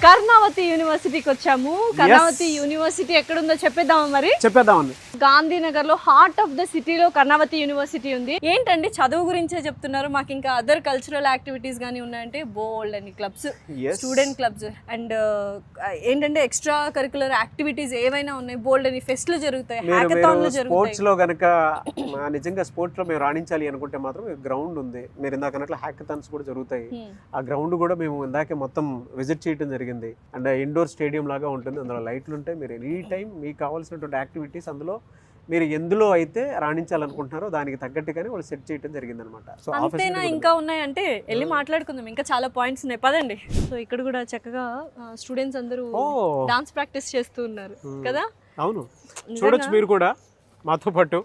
కర్ణావతి యూనివర్సిటీకి వచ్చాము. కర్ణావతి యూనివర్సిటీ ఎక్కడుందో చెప్పేద్దామండి. గాంధీనగర్ లో హార్ట్ ఆఫ్ ద సిటీలో కర్ణావతి యూనివర్సిటీ ఉంది. ఏంటండి చదువు గురించే చెప్తున్నారు, మాకు ఇంకా అదర్ కల్చరల్ యాక్టివిటీస్ గానీ ఉన్నాయంటే బోల్డ్ అని క్లబ్స్, స్టూడెంట్ క్లబ్స్ అండ్ ఏంటంటే ఎక్స్ట్రా కరికులర్ యాక్టివిటీస్ ఏవైనా ఉన్నాయి, బోల్డ్ అని ఫెస్ట్లు జరుగుతాయి, హ్యాకథాన్లు జరుగుతాయి. స్పోర్ట్స్ లో గనక నిజంగా స్పోర్ట్స్ లో మేము రాణించాలి అనుకుంటే మాత్రం గ్రౌండ్ ఉంది. మీరు ఇందాక అన్నట్లు హ్యాకథాన్స్ కూడా జరుగుతాయి. ఆ గ్రౌండ్ కూడా మేము ఇందాకే మొత్తం విజిట్ చేయడం జరిగింది. అండ్ ఇండోర్ స్టేడియం లాగా ఉంటుంది. అందులో లైట్లు ఉంటాయి. మీరు ఎనీ టైం మీకు కావాల్సినటువంటి యాక్టివిటీస్ అందులో మీరు ఎందులో అయితే రాణించాలనుకుంటున్నారో దానికి తగ్గట్టుగానే వాళ్ళు సెట్ చేయడం జరిగింది అనమాట. సో అంతేనా, ఇంకా ఉన్నాయంటే వెళ్ళి మాట్లాడుకుందాం. ఇంకా చాలా పాయింట్స్ ఉన్నాయి, పదండి. సో ఇక్కడ కూడా చక్కగా స్టూడెంట్స్ అందరూ డాన్స్ ప్రాక్టీస్ చేస్తూ ఉన్నారు కదా. అవును, చూడొచ్చు మీరు కూడా మాతో పాటు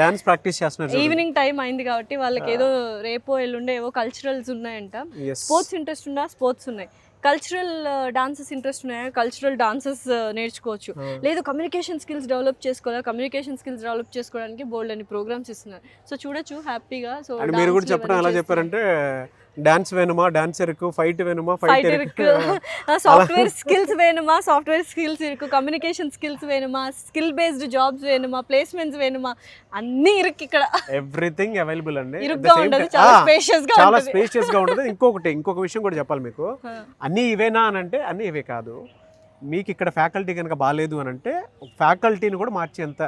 డాన్స్ ప్రాక్టీస్ చేస్తున్నారు. ఈవినింగ్ టైం అయింది కాబట్టి వాళ్ళకి ఏదో రేపో ఎల్లుండే ఏవో కల్చరల్స్ ఉన్నాయంట. స్పోర్ట్స్ ఇంట్రెస్ట్ ఉన్నా స్పోర్ట్స్ ఉన్నాయి, కల్చరల్ డాన్సెస్ ఇంట్రెస్ట్ ఉన్నాయా కల్చరల్ డాన్సెస్ నేర్చుకోవచ్చు, లేదు కమ్యూనికేషన్ స్కిల్స్ డెవలప్ చేసుకోవాలా కమ్యూనికేషన్ స్కిల్స్ డెవలప్ చేసుకోవడానికి బోల్డ్ అని ప్రోగ్రామ్స్ ఇస్తున్నారు. సో చూడొచ్చు హ్యాపీగా. సో మీరు కూడా చెప్పడం ఎలా చెప్పారంటే డాన్స్ వేணுమా డాన్సర్ కు, ఫైట్ వేணுమా ఫైటర్ కు, సాఫ్ట్వేర్ స్కిల్స్ వేணுమా సాఫ్ట్వేర్ స్కిల్స్ ఇరుకు, కమ్యూనికేషన్ స్కిల్స్ వేணுమా, స్కిల్ బేస్డ్ జాబ్స్ వేணுమా, ప్లేస్మెంట్స్ వేணுమా, అన్ని ఇరుకు ఇక్కడ. ఎవ్రీథింగ్ అవైలబుల్ అండి. ఇరుగ్గా ఉండదు, చాలా స్పేషియస్ గా ఉంటుంది. ఇంకొక విషయం కూడా చెప్పాలి మీకు. అన్ని ఇవేనా అని అంటే అన్ని ఇవే కాదు. మీకు ఇక్కడ ఫ్యాకల్టీ కనుక బాగాలేదు అని అంటే ఫ్యాకల్టీని కూడా మార్చేంత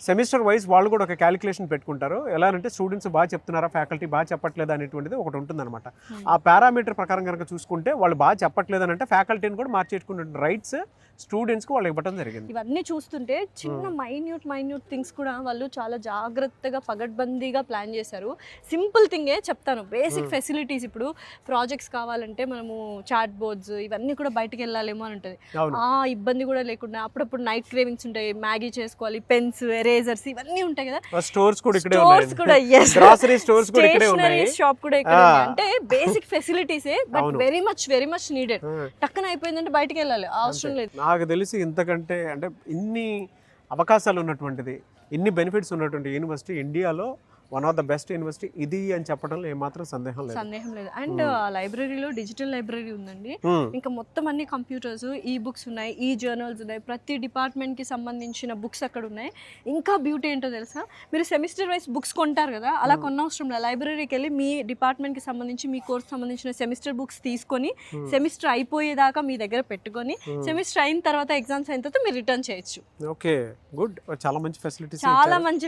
సెమిస్టర్ వైజ్ వాళ్ళు కూడా ఒక క్యాలిక్యులేషన్ పెట్టుకుంటారు. ఎలా అంటే స్టూడెంట్స్ బాగా చెప్తున్నారా, ఫ్యాకల్టీ బాగా చెప్పట్లేదు అనేటువంటిది ఒకటి ఉంటుందన్నమాట. ఆ పారామీటర్ ప్రకారం కనుక చూసుకుంటే వాళ్ళు బాగా చెప్పట్లేదు అని అంటే ఫ్యాకల్టీని కూడా మార్చేసుకునే రైట్స్ స్టూడెంట్స్కి వాళ్ళు ఇవ్వడం జరిగింది. ఇవన్నీ చూస్తుంటే చిన్న మైన్యూట్ థింగ్స్ కూడా వాళ్ళు చాలా జాగ్రత్తగా పగడ్బందీగా ప్లాన్ చేశారు. సింపుల్ థింగే చెప్తాను, బేసిక్ ఫెసిలిటీస్. ఇప్పుడు ప్రాజెక్ట్స్ కావాలంటే మనము చాట్ బోర్డ్స్ ఇవన్నీ కూడా బయటకు వెళ్ళాలేమో అని ఉంటుంది. ఆ ఇబ్బంది కూడా లేకుండా అప్పుడప్పుడు నైట్ క్రేవింగ్స్ ఉంటాయి, మ్యాగీ చేసుకోవాలి, పెన్స్, ఎరేజర్స్ ఇవన్నీ ఉంటాయి కదా. స్టోర్స్ కూడా ఇక్కడే ఉన్నాయి, గ్రోసరీ స్టోర్స్ కూడా ఇక్కడే ఉన్నాయి, షాప్ కూడా ఇక్కడ ఉంది. అంటే బేసిక్ ఫెసిలిటీసే, బట్ వెరీ మచ్ నీడెడ్. టక్కన అయిపోయిందంటే బయటకు వెళ్ళాలి, అవసరం లేదు. నాకు తెలిసి ఇంతకంటే అంటే ఇన్ని అవకాశాలు ఉన్నటువంటిది, ఇన్ని బెనిఫిట్స్ ఉన్నటువంటి యూనివర్సిటీ ఇండియాలో one of the best university ఇది అని చెప్పడంలో ఏమాత్రం సందేహం లేదు. అండ్ లైబ్రరీలో డిజిటల్ లైబ్రరీ ఉందండి. ఇంకా మొత్తం అన్ని కంప్యూటర్స్, ఈ బుక్స్ ఉన్నాయి, ఈ జర్నల్స్ ఉన్నాయి, ప్రతి డిపార్ట్మెంట్ కి సంబంధించిన బుక్స్ అక్కడ ఉన్నాయి. ఇంకా బ్యూటీ ఏంటో తెలుసా, మీరు సెమిస్టర్ వైస్ బుక్స్ కొంటారు కదా, అలా కొనవసరం లేదు. లైబ్రరీకి వెళ్ళి మీ డిపార్ట్మెంట్ కి సంబంధించి, మీ కోర్స్ సంబంధించిన సెమిస్టర్ బుక్స్ తీసుకొని సెమిస్టర్ అయిపోయేదాకా మీ దగ్గర పెట్టుకొని సెమిస్టర్ అయిన తర్వాత ఎగ్జామ్స్ అయిన తర్వాత మీరు రిటర్న్ చేయొచ్చు. Okay, good. చాలా మంచి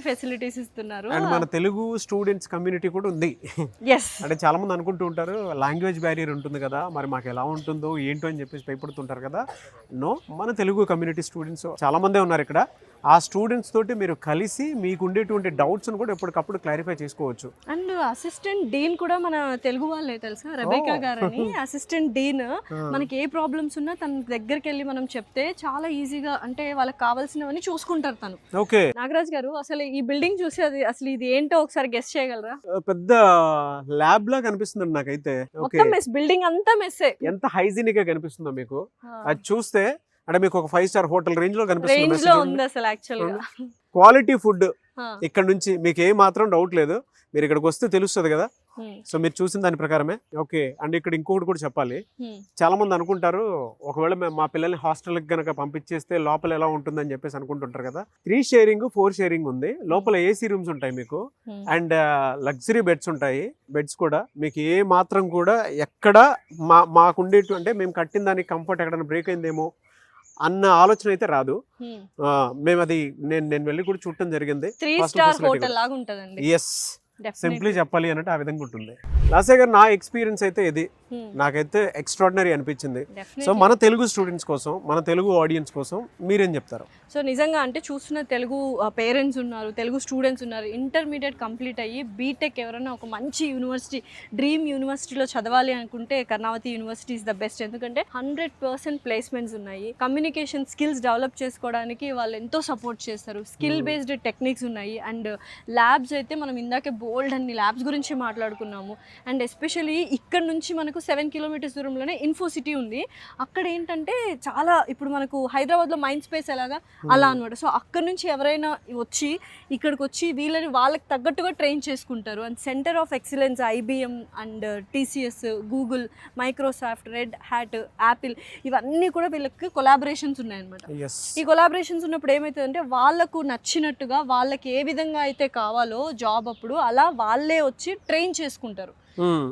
ఫెసిలిటీస్ ఇస్తున్నారు. మన తెలుగు స్టూడెంట్స్ కమ్యూనిటీ కూడా ఉంది. అంటే చాలా మంది అనుకుంటూ ఉంటారు లాంగ్వేజ్ బ్యారియర్ ఉంటుంది కదా, మరి మాకు ఎలా ఉంటుందో ఏంటో అని చెప్పేసి భయపడుతుంటారు కదా. నో, మన తెలుగు కమ్యూనిటీ స్టూడెంట్స్ చాలా మందే ఉన్నారు ఇక్కడ. ఆ స్టూడెంట్స్ తోటి మీరు కలిసి మీకు ఉండేటువంటి డౌట్స్ కూడా ఎప్పటికప్పుడు క్లారిఫై చేసుకోవచ్చు. అండ్ అసిస్టెంట్ డీన్ కూడా మన తెలుగు వాళ్ళే తెలుసా, రెబేకా గారని అసిస్టెంట్ డీన్. మనకి ఏ ప్రాబ్లమ్స్ ఉన్నా తన దగ్గరికి వెళ్ళి మనం చెప్తే చాలా ఈజీగా, అంటే వాళ్ళకి కావాల్సినవన్నీ చూసుకుంటారు తను. ఓకే, నాగరాజ్ గారు అసలు ఈ బిల్డింగ్ చూసి అసలు ఇది ఏంటో ఒకసారి గెస్ చేయగలరా? పెద్ద ల్యాబ్ లా కనిపిస్తుంది నాకైతే. బిల్డింగ్ అంతా మెస్సే. ఎంత హైజీనిక్ గా కనిపిస్తుందో మీకు అది చూస్తే. అంటే మీకు ఒక 5 స్టార్ హోటల్ రేంజ్ లో కనిపిస్తుంది. క్వాలిటీ ఫుడ్ ఇక్కడ నుంచి మీకు ఏ మాత్రం డౌట్ లేదు. మీరు ఇక్కడికి వస్తే తెలుస్తుంది కదా. సో మీరు చూసిన దాని ప్రకారమే. ఓకే, అండ్ ఇక్కడ ఇంకొకటి కూడా చెప్పాలి. చాలా మంది అనుకుంటారు ఒకవేళ మా పిల్లల్ని హాస్టల్కి గనక పంపించేస్తే లోపల ఎలా ఉంటుందని చెప్పేసి అనుకుంటుంటారు కదా. 3 షేరింగ్ 4 షేరింగ్ ఉంది. లోపల ఏసీ రూమ్స్ ఉంటాయి మీకు, అండ్ లగ్జరీ బెడ్స్ ఉంటాయి. బెడ్స్ కూడా మీకు ఏ మాత్రం కూడా ఎక్కడ మాకుండేటు, అంటే మేము కట్టిన దానికి కంఫర్ట్ ఎక్కడైనా బ్రేక్ అయిందేమో అన్న ఆలోచన అయితే రాదు. మేము అది నేను వెళ్ళి కూడా చూడటం జరిగింది. 3 స్టార్ హోటల్ లాగా ఉంటదండి. ఎస్, సింప్లీ చెప్పాలి అంటే ఆ విధంగా ఉంటుంది. లాసే గారు, నా ఎక్స్పీరియన్స్ అయితే ఇది నాకైతే ఎక్స్ట్రాడినరీ అనిపించింది. సో మన తెలుగు స్టూడెంట్స్ కోసం, మన తెలుగు ఆడియన్స్ కోసం మీరేం చెప్తారు? సో నిజంగా అంటే చూస్తున్న తెలుగు పేరెంట్స్ ఉన్నారు, తెలుగు స్టూడెంట్స్ ఉన్నారు. ఇంటర్మీడియట్ కంప్లీట్ అయ్యి బీటెక్ ఎవరైనా ఒక మంచి యూనివర్సిటీ, డ్రీమ్ యూనివర్సిటీలో చదవాలి అనుకుంటే Karnavati university is the best. ఎందుకంటే 100% ప్లేస్మెంట్స్ ఉన్నాయి. కమ్యూనికేషన్ స్కిల్స్ డెవలప్ చేసుకోవడానికి వాళ్ళు ఎంతో సపోర్ట్ చేస్తారు. స్కిల్ బేస్డ్ టెక్నిక్స్ ఉన్నాయి. అండ్ ల్యాబ్స్ అయితే మనం ఇందాకే బోల్డ్ అన్ని ల్యాబ్స్ గురించి మాట్లాడుకున్నాము. అండ్ ఎస్పెషలీ ఇక్కడ నుంచి మనకు 7 కిలోమీటర్స్ దూరంలోనే ఇన్ఫోసిటీ ఉంది. అక్కడ ఏంటంటే చాలా ఇప్పుడు మనకు హైదరాబాద్లో మైండ్ స్పేస్ ఎలాగా అలా అనమాట. సో అక్కడ నుంచి ఎవరైనా వచ్చి ఇక్కడికి వచ్చి వీళ్ళని వాళ్ళకి తగ్గట్టుగా ట్రైన్ చేసుకుంటారు. And centre of excellence IBM and TCS, Google, Microsoft, red hat, Apple ఇవన్నీ కూడా వీళ్ళకి కొలాబరేషన్స్ ఉన్నాయన్నమాట. ఈ కొలాబరేషన్స్ ఉన్నప్పుడు ఏమవుతుందంటే వాళ్ళకు నచ్చినట్టుగా వాళ్ళకి ఏ విధంగా అయితే కావాలో జాబ్ అప్పుడు అలా వాళ్ళే వచ్చి ట్రైన్ చేసుకుంటారు.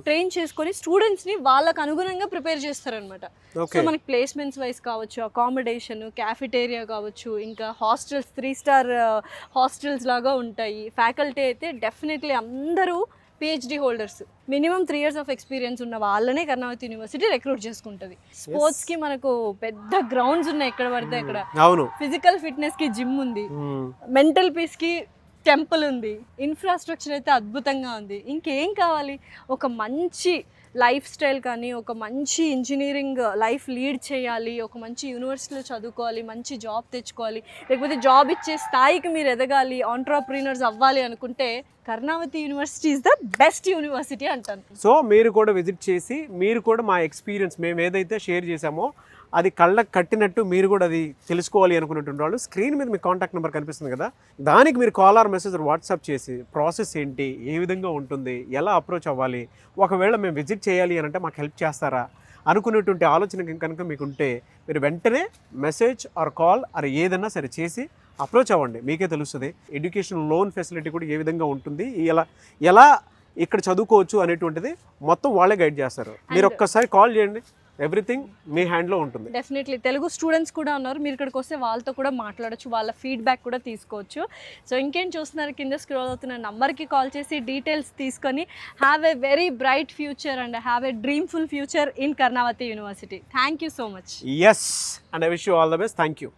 ట్రైన్ చేసుకొని స్టూడెంట్స్ని వాళ్ళకు అనుగుణంగా ప్రిపేర్ చేస్తారనమాట. సో మనకి ప్లేస్మెంట్స్ వైజ్ కావచ్చు, అకామిడేషన్, క్యాఫిటేరియా కావచ్చు, ఇంకా హాస్టల్స్ 3 స్టార్ హాస్టల్స్ లాగా ఉంటాయి. ఫ్యాకల్టీ అయితే డెఫినెట్లీ అందరూ PhD holders, minimum 3 years of experience ఉన్న వాళ్ళనే కర్ణావతి యూనివర్సిటీ రిక్రూట్ చేసుకుంటుంది. స్పోర్ట్స్కి మనకు పెద్ద గ్రౌండ్స్ ఉన్నాయి ఎక్కడ పడితే అక్కడ. ఫిజికల్ ఫిట్నెస్కి జిమ్ ఉంది, మెంటల్ పీస్కి టెంపుల్ ఉంది, ఇన్ఫ్రాస్ట్రక్చర్ అయితే అద్భుతంగా ఉంది. ఇంకేం కావాలి? ఒక మంచి లైఫ్ స్టైల్ కానీ, ఒక మంచి ఇంజనీరింగ్ లైఫ్ లీడ్ చేయాలి, ఒక మంచి యూనివర్సిటీలో చదువుకోవాలి, మంచి జాబ్ తెచ్చుకోవాలి, లేకపోతే జాబ్ ఇచ్చే స్థాయికి మీరు ఎదగాలి, ఆంట్రప్రీనర్స్ అవ్వాలి అనుకుంటే Karnavati university is the best university అంటాను. సో మీరు కూడా విజిట్ చేసి మీరు కూడా మా ఎక్స్పీరియన్స్ మేము ఏదైతే షేర్ చేసామో అది కళ్ళకు కట్టినట్టు మీరు కూడా అది తెలుసుకోవాలి అనుకున్నటువంటి వాళ్ళు స్క్రీన్ మీద మీ కాంటాక్ట్ నెంబర్ కనిపిస్తుంది కదా, దానికి మీరు కాల్ ఆర్ మెసేజ్ వాట్సాప్ చేసి ప్రాసెస్ ఏంటి, ఏ విధంగా ఉంటుంది, ఎలా అప్రోచ్ అవ్వాలి, ఒకవేళ మేము విజిట్ చేయాలి అని అంటే మాకు హెల్ప్ చేస్తారా అనుకునేటువంటి ఆలోచన కనుక మీకు ఉంటే మీరు వెంటనే మెసేజ్ ఆర్ కాల్ ఆర్ ఏదన్నా సరే చేసి అప్రోచ్ అవ్వండి. మీకే తెలుస్తుంది ఎడ్యుకేషన్ లోన్ ఫెసిలిటీ కూడా ఏ విధంగా ఉంటుంది, ఎలా ఇక్కడ చదువుకోవచ్చు అనేటువంటిది మొత్తం వాళ్ళే గైడ్ చేస్తారు. మీరు ఒక్కసారి కాల్ చేయండి, ఎవ్రీథింగ్ మీ హ్యాండ్లో ఉంటుంది. డెఫినెట్లీ తెలుగు స్టూడెంట్స్ కూడా ఉన్నారు, మీరు ఇక్కడికి వస్తే వాళ్ళతో కూడా మాట్లాడచ్చు, వాళ్ళ ఫీడ్బ్యాక్ కూడా తీసుకోవచ్చు. సో ఇంకేం చూస్తున్నారు, కింద స్క్రోల్ అవుతున్న నంబర్కి కాల్ చేసి డీటెయిల్స్ తీసుకొని have a very bright future and have a dreamful future in Karnavati university. Thank you so much. Yes, and I wish you all the best. Thank you.